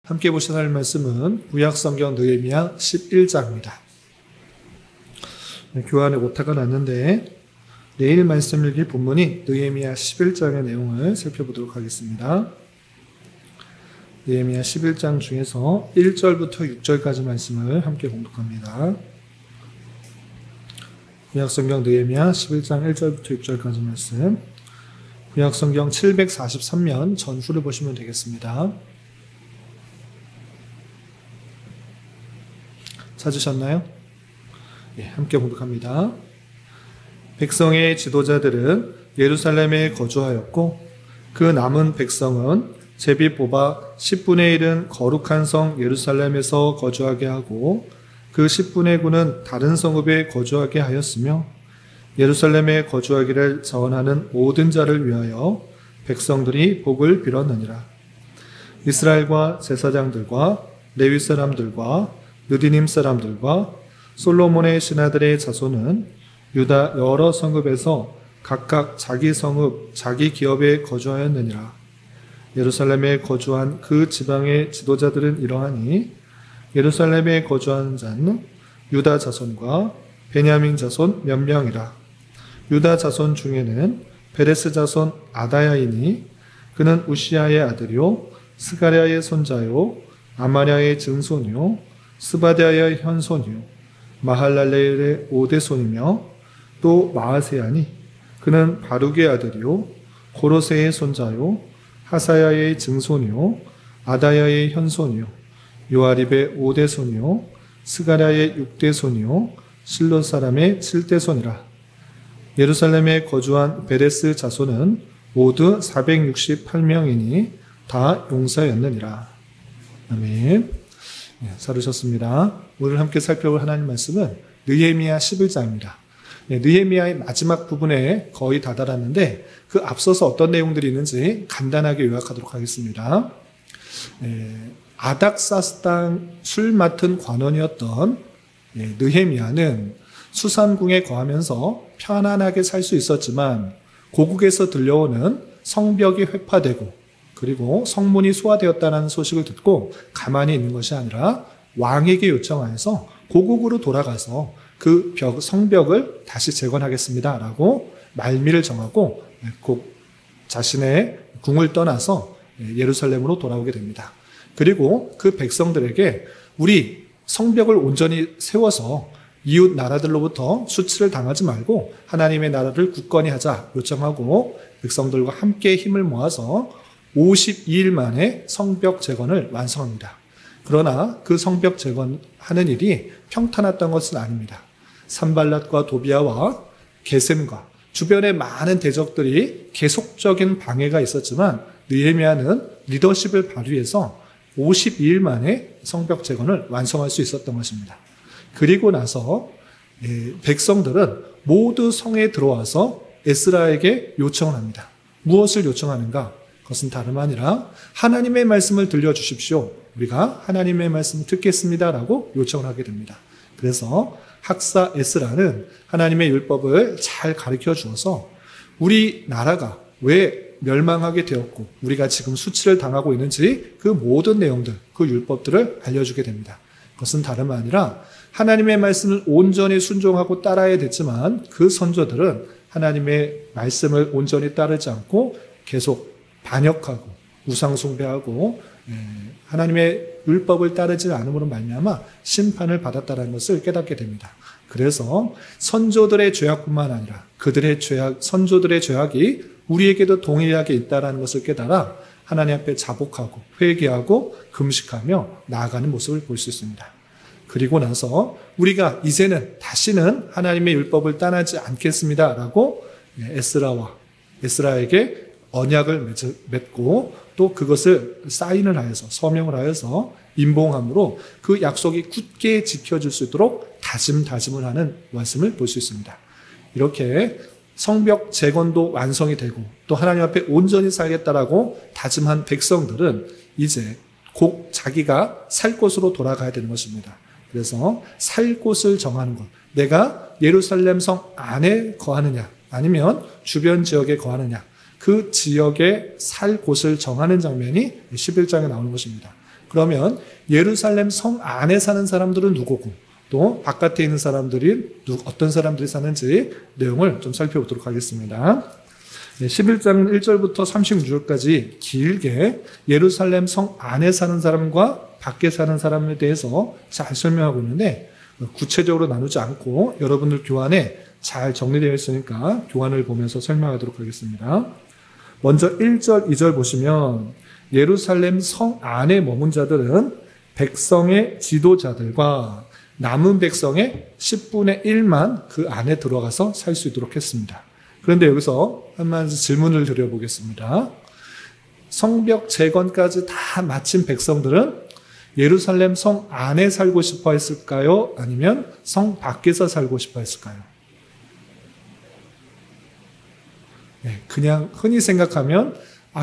함께 보실 말씀은 구약성경 느헤미야 11장입니다. 교환에 오타가 났는데 내일 말씀 읽기 본문이 느헤미야 11장의 내용을 살펴보도록 하겠습니다. 느헤미야 11장 중에서 1절부터 6절까지 말씀을 함께 공독합니다. 구약성경 느헤미야 11장 1절부터 6절까지 말씀, 구약성경 743면 전후를 보시면 되겠습니다. 찾으셨나요? 예, 함께 공독합니다. 백성의 지도자들은 예루살렘에 거주하였고 그 남은 백성은 제비 뽑아 10분의 1은 거룩한 성 예루살렘에서 거주하게 하고 그 10분의 9는 다른 성읍에 거주하게 하였으며 예루살렘에 거주하기를 자원하는 모든 자를 위하여 백성들이 복을 빌었느니라. 이스라엘과 제사장들과 레위 사람들과 느디님 사람들과 솔로몬의 신하들의 자손은 유다 여러 성읍에서 각각 자기 성읍, 자기 기업에 거주하였느니라. 예루살렘에 거주한 그 지방의 지도자들은 이러하니 예루살렘에 거주하는 자는 유다 자손과 베냐민 자손 몇 명이라. 유다 자손 중에는 베레스 자손 아다야이니 그는 우시야의 아들이요 스가랴의 손자요 아마랴의 증손이요 스바디아의 현손이요 마할랄레엘의 오대손이며 또 마아세야니 그는 바룩의 아들이요 고로세의 손자요 하사야의 증손이요 아다야의 현손이요 요아립의 오대손이요 스가랴의 육대손이요 실로 사람의 칠대손이라. 예루살렘에 거주한 베레스 자손은 모두 468명이니 다 용사였느니라. 아멘. 살으셨습니다. 오늘 함께 살펴볼 하나님 말씀은 느헤미야 11장입니다. 느헤미야의 마지막 부분에 거의 다다랐는데 그 앞서서 어떤 내용들이 있는지 간단하게 요약하도록 하겠습니다. 아닥사스당 술 맡은 관원이었던 느헤미야는 수산궁에 거하면서 편안하게 살 수 있었지만 고국에서 들려오는 성벽이 회파되고 그리고 성문이 소화되었다는 소식을 듣고 가만히 있는 것이 아니라 왕에게 요청하여서 고국으로 돌아가서 그 성벽을 다시 재건하겠습니다 라고 말미를 정하고 곧 자신의 궁을 떠나서 예루살렘으로 돌아오게 됩니다. 그리고 그 백성들에게 우리 성벽을 온전히 세워서 이웃 나라들로부터 수치를 당하지 말고 하나님의 나라를 굳건히 하자 요청하고 백성들과 함께 힘을 모아서 52일 만에 성벽 재건을 완성합니다. 그러나 그 성벽 재건하는 일이 평탄했던 것은 아닙니다. 산발랏과 도비아와 게셈과 주변의 많은 대적들이 계속적인 방해가 있었지만 느헤미야는 리더십을 발휘해서 52일 만에 성벽 재건을 완성할 수 있었던 것입니다. 그리고 나서 백성들은 모두 성에 들어와서 에스라에게 요청을 합니다. 무엇을 요청하는가? 그것은 다름 아니라 하나님의 말씀을 들려주십시오. 우리가 하나님의 말씀을 듣겠습니다라고 요청을 하게 됩니다. 그래서 학사 에스라는 하나님의 율법을 잘 가르쳐 주어서 우리 나라가 왜 멸망하게 되었고 우리가 지금 수치를 당하고 있는지 그 모든 내용들, 그 율법들을 알려주게 됩니다. 그것은 다름 아니라 하나님의 말씀을 온전히 순종하고 따라야 됐지만 그 선조들은 하나님의 말씀을 온전히 따르지 않고 계속 반역하고 우상 숭배하고 하나님의 율법을 따르지 않음으로 말미암아 심판을 받았다는 것을 깨닫게 됩니다. 그래서 선조들의 죄악뿐만 아니라 그들의 죄악, 선조들의 죄악이 우리에게도 동일하게 있다는 것을 깨달아 하나님 앞에 자복하고 회개하고 금식하며 나아가는 모습을 볼 수 있습니다. 그리고 나서 우리가 이제는 다시는 하나님의 율법을 따르지 않겠습니다라고 에스라에게 언약을 맺고 또 그것을 사인을 하여서 서명을 하여서 임봉함으로 그 약속이 굳게 지켜질 수 있도록 다짐을 하는 말씀을 볼 수 있습니다. 이렇게 성벽 재건도 완성이 되고 또 하나님 앞에 온전히 살겠다라고 다짐한 백성들은 이제 곧 자기가 살 곳으로 돌아가야 되는 것입니다. 그래서 살 곳을 정하는 것, 내가 예루살렘 성 안에 거하느냐 아니면 주변 지역에 거하느냐 그 지역에 살 곳을 정하는 장면이 11장에 나오는 것입니다. 그러면 예루살렘 성 안에 사는 사람들은 누구고 또 바깥에 있는 사람들이 어떤 사람들이 사는지 내용을 좀 살펴보도록 하겠습니다. 11장 1절부터 36절까지 길게 예루살렘 성 안에 사는 사람과 밖에 사는 사람에 대해서 잘 설명하고 있는데 구체적으로 나누지 않고 여러분들 교환에 잘 정리되어 있으니까 교환을 보면서 설명하도록 하겠습니다. 먼저 1절, 2절 보시면 예루살렘 성 안에 머문 자들은 백성의 지도자들과 남은 백성의 10분의 1만 그 안에 들어가서 살 수 있도록 했습니다. 그런데 여기서 한마디 질문을 드려보겠습니다. 성벽 재건까지 다 마친 백성들은 예루살렘 성 안에 살고 싶어 했을까요? 아니면 성 밖에서 살고 싶어 했을까요? 그냥 흔히 생각하면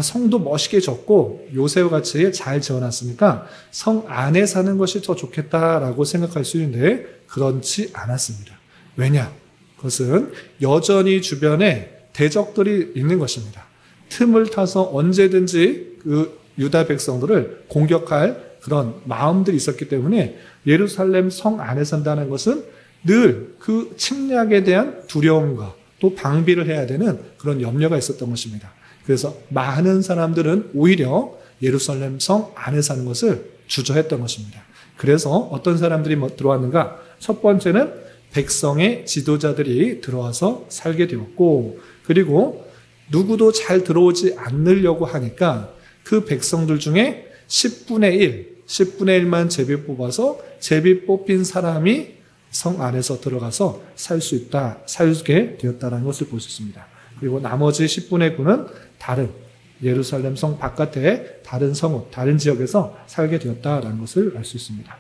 성도 멋있게 졌고 요새와 같이 잘 지어놨으니까 성 안에 사는 것이 더 좋겠다라고 생각할 수 있는데 그렇지 않았습니다. 왜냐? 그것은 여전히 주변에 대적들이 있는 것입니다. 틈을 타서 언제든지 그 유다 백성들을 공격할 그런 마음들이 있었기 때문에 예루살렘 성 안에 산다는 것은 늘 그 침략에 대한 두려움과 또 방비를 해야 되는 그런 염려가 있었던 것입니다. 그래서 많은 사람들은 오히려 예루살렘 성 안에 사는 것을 주저했던 것입니다. 그래서 어떤 사람들이 들어왔는가? 첫 번째는 백성의 지도자들이 들어와서 살게 되었고, 그리고 누구도 잘 들어오지 않으려고 하니까 그 백성들 중에 10분의 1만 제비 뽑아서 제비 뽑힌 사람이 성 안에서 들어가서 살게 되었다는 것을 볼 수 있습니다. 그리고 나머지 10분의 9는 다른 예루살렘 성 바깥의 다른 성읍, 다른 지역에서 살게 되었다는 것을 알 수 있습니다.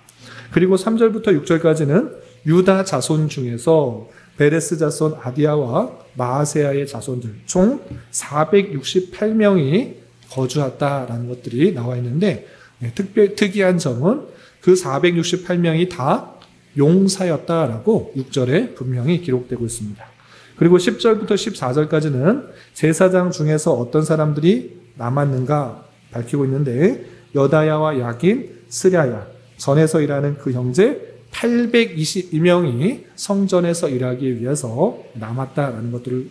그리고 3절부터 6절까지는 유다 자손 중에서 베레스 자손 아디아와 마아세야의 자손들 총 468명이 거주했다라는 것들이 나와 있는데 특이한 점은 그 468명이 다 용사였다라고 6절에 분명히 기록되고 있습니다. 그리고 10절부터 14절까지는 제사장 중에서 어떤 사람들이 남았는가 밝히고 있는데 여다야와 야긴, 스랴야, 전에서 일하는 그 형제 822명이 성전에서 일하기 위해서 남았다라는 것들을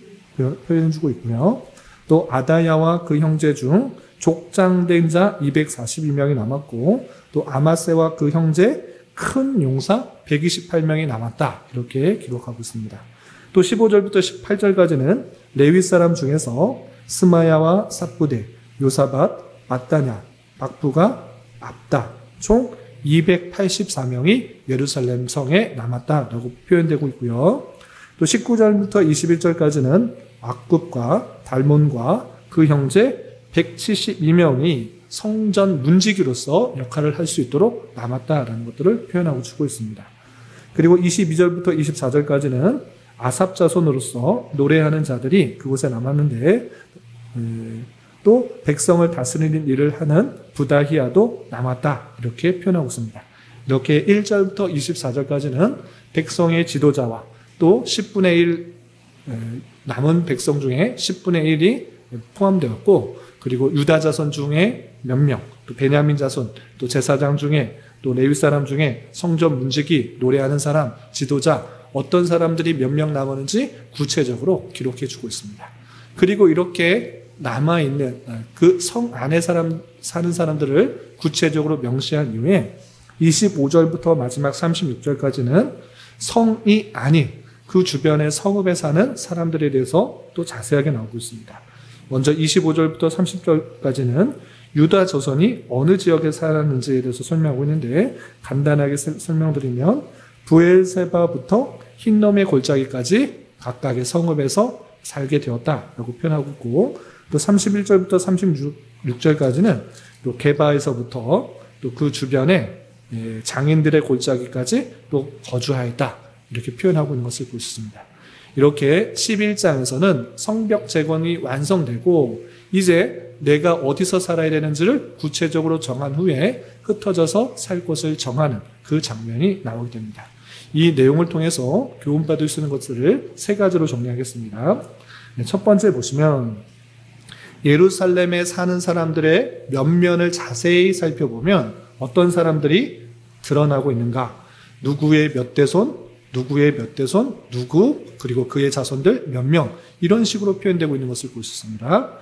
표현해 주고 있고요. 또 아다야와 그 형제 중 족장된 자 242명이 남았고 또 아마세와 그 형제 큰 용사 128명이 남았다. 이렇게 기록하고 있습니다. 또 15절부터 18절까지는 레위 사람 중에서 스마야와 삽부데, 요사밧, 마따냐, 박부가, 압다 총 284명이 예루살렘 성에 남았다라고 표현되고 있고요. 또 19절부터 21절까지는 악굽과 달몬과 그 형제 172명이 성전 문지기로서 역할을 할 수 있도록 남았다라는 것들을 표현하고 주고 있습니다. 그리고 22절부터 24절까지는 아삽 자손으로서 노래하는 자들이 그곳에 남았는데 또 백성을 다스리는 일을 하는 부다히야도 남았다 이렇게 표현하고 있습니다. 이렇게 1절부터 24절까지는 백성의 지도자와 또 10분의 1 남은 백성 중에 10분의 1이 포함되었고 그리고 유다 자손 중에 몇 명, 또 베냐민 자손, 또 제사장 중에 또 레위 사람 중에 성전 문지기, 노래하는 사람, 지도자 어떤 사람들이 몇 명 남았는지 구체적으로 기록해 주고 있습니다. 그리고 이렇게 남아있는 그 성 안에 사는 사람들을 구체적으로 명시한 이후에 25절부터 마지막 36절까지는 성이 아닌 그 주변의 성읍에 사는 사람들에 대해서 또 자세하게 나오고 있습니다. 먼저 25절부터 30절까지는 유다 조선이 어느 지역에 살았는지에 대해서 설명하고 있는데 간단하게 설명드리면 부엘세바부터 흰놈의 골짜기까지 각각의 성읍에서 살게 되었다라고 표현하고 있고 또 31절부터 36절까지는 또 게바에서부터 또 그 주변에 장인들의 골짜기까지 또 거주하였다 이렇게 표현하고 있는 것을 볼 수 있습니다. 이렇게 11장에서는 성벽 재건이 완성되고 이제 내가 어디서 살아야 되는지를 구체적으로 정한 후에 흩어져서 살 곳을 정하는 그 장면이 나오게 됩니다. 이 내용을 통해서 교훈받을 수 있는 것들을 세 가지로 정리하겠습니다. 첫 번째 보시면 예루살렘에 사는 사람들의 면면을 자세히 살펴보면 어떤 사람들이 드러나고 있는가? 누구의 몇 대손, 누구의 몇 대손, 누구, 그리고 그의 자손들 몇 명, 이런 식으로 표현되고 있는 것을 볼 수 있습니다.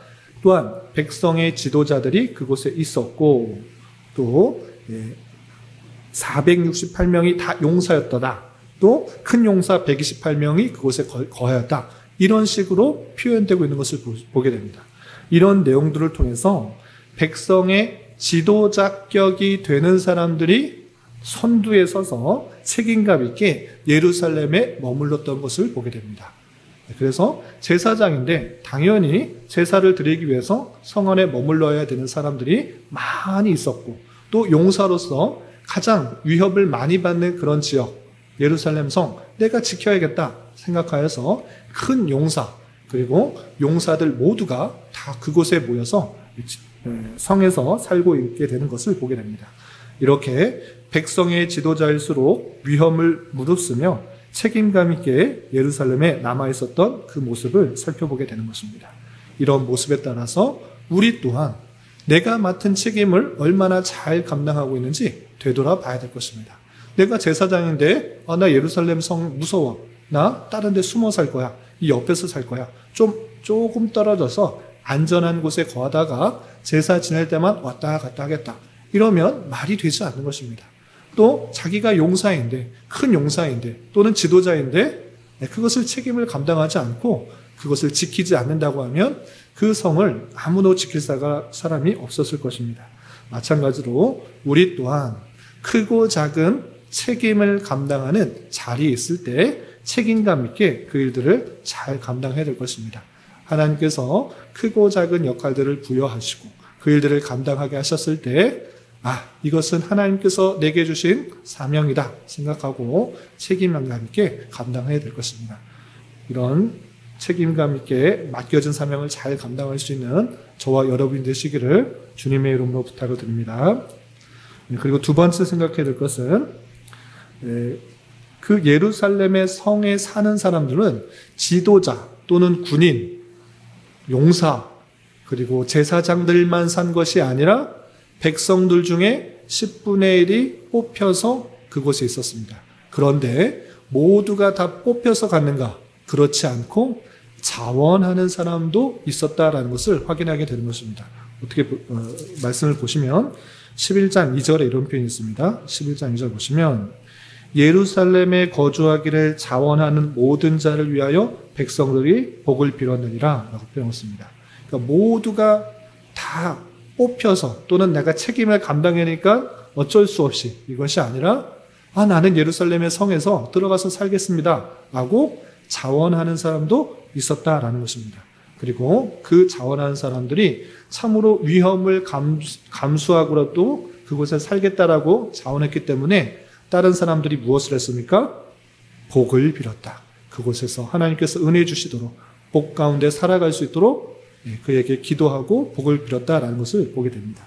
또한 백성의 지도자들이 그곳에 있었고, 또 468명이 다 용사였더라. 또 큰 용사 128명이 그곳에 거하였다. 이런 식으로 표현되고 있는 것을 보게 됩니다. 이런 내용들을 통해서 백성의 지도자격이 되는 사람들이 선두에 서서 책임감 있게 예루살렘에 머물렀던 것을 보게 됩니다. 그래서 제사장인데 당연히 제사를 드리기 위해서 성 안에 머물러야 되는 사람들이 많이 있었고, 또 용사로서 가장 위협을 많이 받는 그런 지역, 예루살렘 성, 내가 지켜야겠다 생각하여서 큰 용사, 그리고 용사들 모두가 다 그곳에 모여서 성에서 살고 있게 되는 것을 보게 됩니다. 이렇게 백성의 지도자일수록 위험을 무릅쓰며 책임감 있게 예루살렘에 남아있었던 그 모습을 살펴보게 되는 것입니다. 이런 모습에 따라서 우리 또한 내가 맡은 책임을 얼마나 잘 감당하고 있는지 되돌아봐야 될 것입니다. 내가 제사장인데 나 예루살렘 성 무서워, 나 다른 데 숨어 살 거야, 이 옆에서 살 거야, 조금 떨어져서 안전한 곳에 거하다가 제사 지낼 때만 왔다 갔다 하겠다, 이러면 말이 되지 않는 것입니다. 또 자기가 용사인데, 큰 용사인데, 또는 지도자인데 그것을 책임을 감당하지 않고 그것을 지키지 않는다고 하면 그 성을 아무도 지킬 사람이 없었을 것입니다. 마찬가지로 우리 또한 크고 작은 책임을 감당하는 자리에 있을 때 책임감 있게 그 일들을 잘 감당해야 될 것입니다. 하나님께서 크고 작은 역할들을 부여하시고 그 일들을 감당하게 하셨을 때 이것은 하나님께서 내게 주신 사명이다 생각하고 책임감 있게 감당해야 될 것입니다. 이런 책임감 있게 맡겨진 사명을 잘 감당할 수 있는 저와 여러분이 되시기를 주님의 이름으로 부탁을 드립니다. 그리고 두 번째 생각해야 될 것은 그 예루살렘의 성에 사는 사람들은 지도자 또는 군인, 용사, 그리고 제사장들만 산 것이 아니라 백성들 중에 10분의 1이 뽑혀서 그곳에 있었습니다. 그런데 모두가 다 뽑혀서 갔는가? 그렇지 않고 자원하는 사람도 있었다라는 것을 확인하게 되는 것입니다. 어떻게 말씀을 보시면 11장 2절에 이런 표현이 있습니다. 11장 2절 보시면 예루살렘에 거주하기를 자원하는 모든 자를 위하여 백성들이 복을 빌었느니라 라고 표현했습니다. 그러니까 모두가 다 뽑혀서 또는 내가 책임을 감당하니까 어쩔 수 없이, 이것이 아니라 나는 예루살렘의 성에서 들어가서 살겠습니다 라고 자원하는 사람도 있었다라는 것입니다. 그리고 그 자원하는 사람들이 참으로 위험을 감수하고라도 그곳에 살겠다라고 자원했기 때문에 다른 사람들이 무엇을 했습니까? 복을 빌었다. 그곳에서 하나님께서 은혜 주시도록 복 가운데 살아갈 수 있도록 그에게 기도하고 복을 빌었다라는 것을 보게 됩니다.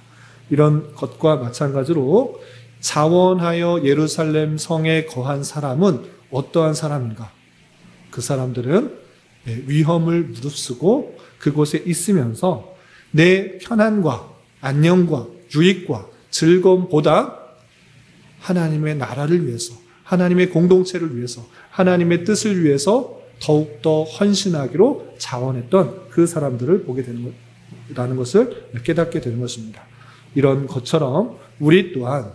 이런 것과 마찬가지로 자원하여 예루살렘 성에 거한 사람은 어떠한 사람인가? 그 사람들은 위험을 무릅쓰고 그곳에 있으면서 내 편안과 안녕과 유익과 즐거움보다 하나님의 나라를 위해서, 하나님의 공동체를 위해서, 하나님의 뜻을 위해서 더욱더 헌신하기로 자원했던 그 사람들을 보게 되는 것이라는 것을 깨닫게 되는 것입니다. 이런 것처럼 우리 또한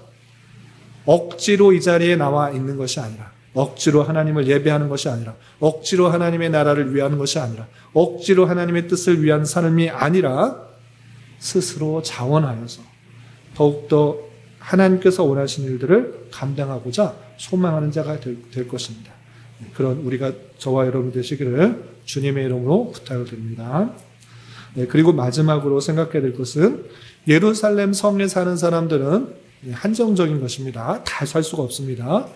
억지로 이 자리에 나와 있는 것이 아니라, 억지로 하나님을 예배하는 것이 아니라, 억지로 하나님의 나라를 위하는 것이 아니라, 억지로 하나님의 뜻을 위한 삶이 아니라 스스로 자원하여서 더욱더 하나님께서 원하시는 일들을 감당하고자 소망하는 자가 될 것입니다. 그런 우리가 저와 여러분 되시기를 주님의 이름으로 부탁을 드립니다. 그리고 마지막으로 생각해야 될 것은 예루살렘 성에 사는 사람들은 한정적인 것입니다. 다 살 수가 없습니다.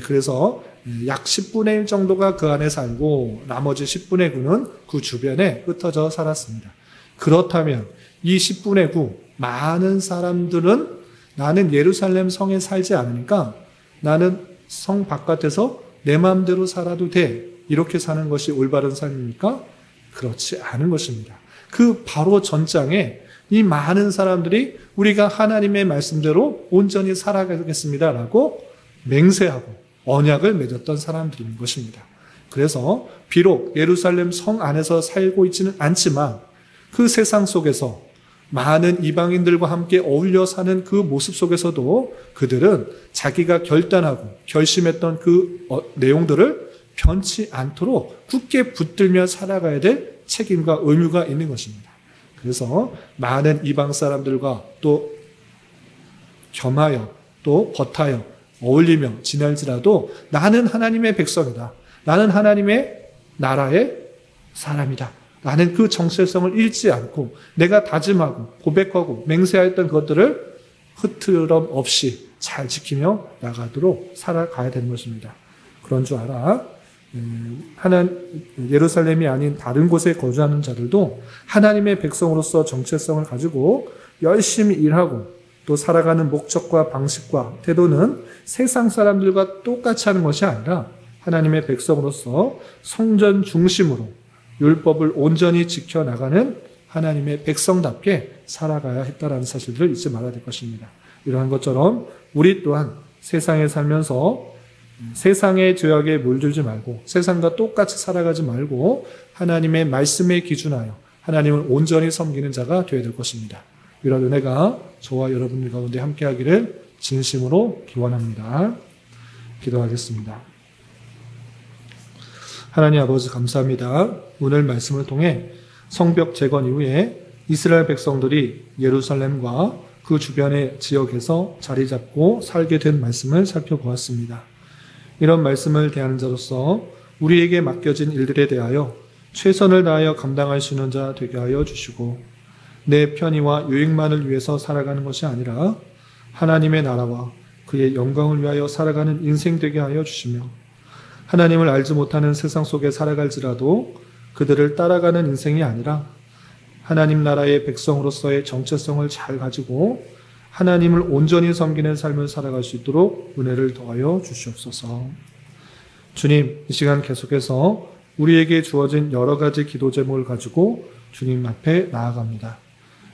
그래서 약 10분의 1 정도가 그 안에 살고 나머지 10분의 9는 그 주변에 흩어져 살았습니다. 그렇다면 이 10분의 9 많은 사람들은 나는 예루살렘 성에 살지 않으니까 나는 성 바깥에서 내 마음대로 살아도 돼, 이렇게 사는 것이 올바른 삶입니까? 그렇지 않은 것입니다. 그 바로 전장에 이 많은 사람들이 우리가 하나님의 말씀대로 온전히 살아가겠습니다라고 맹세하고 언약을 맺었던 사람들인 것입니다. 그래서 비록 예루살렘 성 안에서 살고 있지는 않지만 그 세상 속에서 많은 이방인들과 함께 어울려 사는 그 모습 속에서도 그들은 자기가 결단하고 결심했던 그 내용들을 변치 않도록 굳게 붙들며 살아가야 될 책임과 의무가 있는 것입니다. 그래서 많은 이방 사람들과 또 겸하여 또 버타여 어울리며 지낼지라도 나는 하나님의 백성이다. 나는 하나님의 나라의 사람이다. 라는 그 정체성을 잃지 않고 내가 다짐하고 고백하고 맹세하였던 것들을 흐트럼 없이 잘 지키며 나가도록 살아가야 되는 것입니다. 그런 줄 알아. 예루살렘이 아닌 다른 곳에 거주하는 자들도 하나님의 백성으로서 정체성을 가지고 열심히 일하고 또 살아가는 목적과 방식과 태도는 세상 사람들과 똑같이 하는 것이 아니라 하나님의 백성으로서 성전 중심으로 율법을 온전히 지켜나가는 하나님의 백성답게 살아가야 했다라는 사실을 잊지 말아야 될 것입니다. 이러한 것처럼 우리 또한 세상에 살면서 세상의 죄악에 물들지 말고 세상과 똑같이 살아가지 말고 하나님의 말씀에 기준하여 하나님을 온전히 섬기는 자가 되어야 될 것입니다. 이런 은혜가 저와 여러분들 가운데 함께하기를 진심으로 기원합니다. 기도하겠습니다. 하나님 아버지 감사합니다. 오늘 말씀을 통해 성벽 재건 이후에 이스라엘 백성들이 예루살렘과 그 주변의 지역에서 자리 잡고 살게 된 말씀을 살펴보았습니다. 이런 말씀을 대하는 자로서 우리에게 맡겨진 일들에 대하여 최선을 다하여 감당할 수 있는 자 되게 하여 주시고 내 편의와 유익만을 위해서 살아가는 것이 아니라 하나님의 나라와 그의 영광을 위하여 살아가는 인생 되게 하여 주시며 하나님을 알지 못하는 세상 속에 살아갈지라도 그들을 따라가는 인생이 아니라 하나님 나라의 백성으로서의 정체성을 잘 가지고 하나님을 온전히 섬기는 삶을 살아갈 수 있도록 은혜를 더하여 주시옵소서. 주님, 이 시간 계속해서 우리에게 주어진 여러 가지 기도 제목을 가지고 주님 앞에 나아갑니다.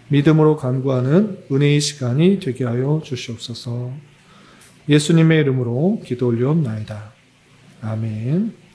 믿음으로 간구하는 은혜의 시간이 되게 하여 주시옵소서. 예수님의 이름으로 기도 올리옵나이다. 아멘.